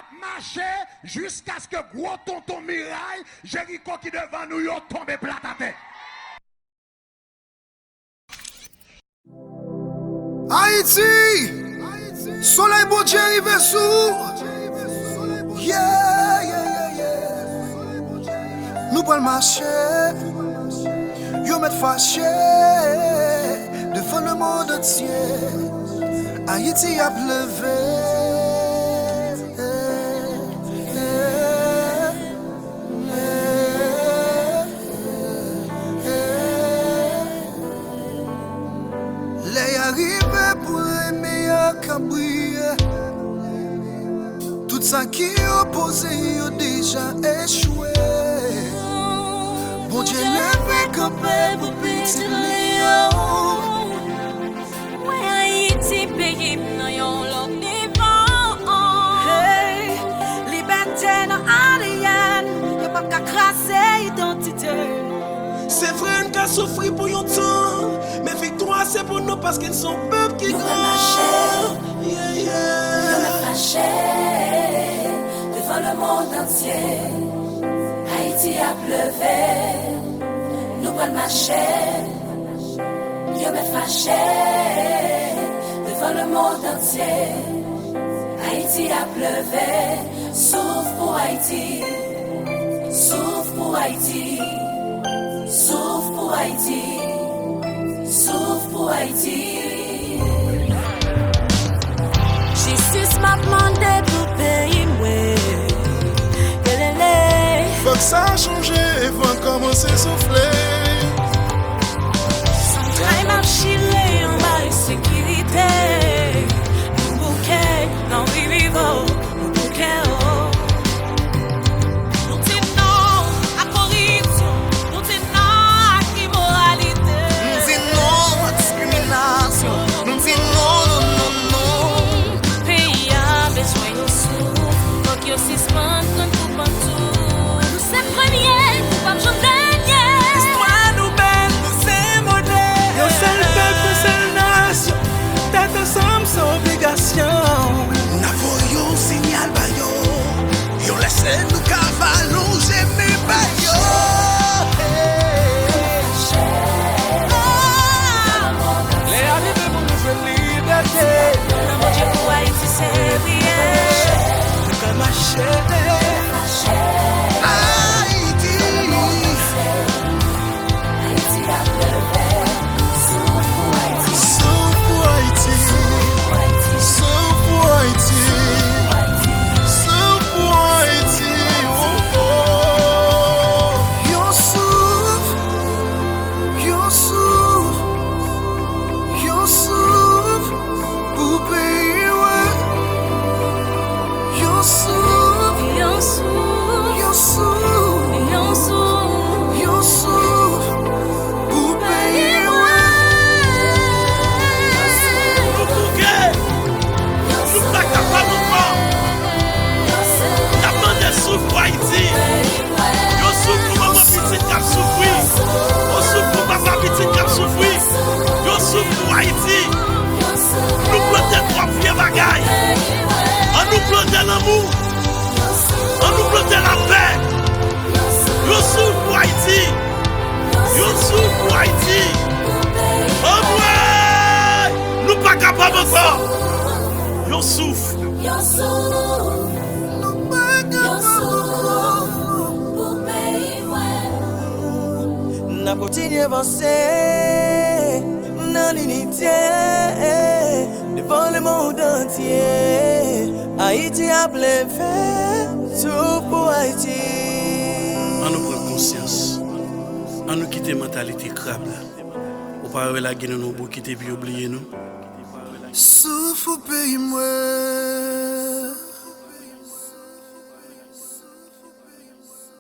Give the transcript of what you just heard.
n'a marché jusqu'à ce que gros tonton Mirail, Jéricho qui devant nous, yo tombe plat à terre. Ayiti, soleil bon Dieu arrivé sous. Yeah, yeah, yeah, yeah. Nous prenons marcher, yo met fâché devant le monde entier. Ayiti a pleuvé. Les arrivés pour les meilleurs cabriers. Tout ça qui est opposé a déjà échoué. Bon Dieu levé campé pour petit Léo. Ouais, Ayiti pays dans yon l'autre niveau. Hey, liberté dans ADN, y'a pas qu'à crasser identité. C'est vrai qu'on a souffert pour un temps, mais victoire c'est pour nous parce qu'ils sont peuple qui grand. Yeah, yeah. Nous me fâché devant le monde entier. Ayiti a pleuvé, nous prenons marcher. Dieu me fâché devant le monde entier. Ayiti a pleuvé, Souf pour Ayiti, Souf pour Ayiti. Souf pour Ayiti, Souf pour Ayiti. Jésus m'a demandé pour payer moi. Faut que ça a changé, faut commencer à souffler. Sans train m'a chillé en bas de sécurité. Mon bouquet, non vivo, mon bouquet. Nous cavalons, j'aime pas yo. Les arrivés pour nous faire liberté. Mon Dieu pour Ayiti c'est rien. Nous comme marcher. Ayiti. Ayiti a pleuvé. Souf pour Ayiti. Souf pour Ayiti. Souf pour Ayiti. On nous plantait l'amour, on nous plantait la paix. Yo Souf pour Ayiti, yo Souf pour Ayiti. Oh ouais, nous pas capables encore. Yo Souf, Nous pas capables. N'a continué à avancer dans l'unité devant le monde entier. Ayiti a pleuvé, Souf pour Ayiti. on nous prend conscience, on nous quitte mentalité crabe là. Ou pas la gueule nous pour quitter puis oublier nous. Souf au pays moi.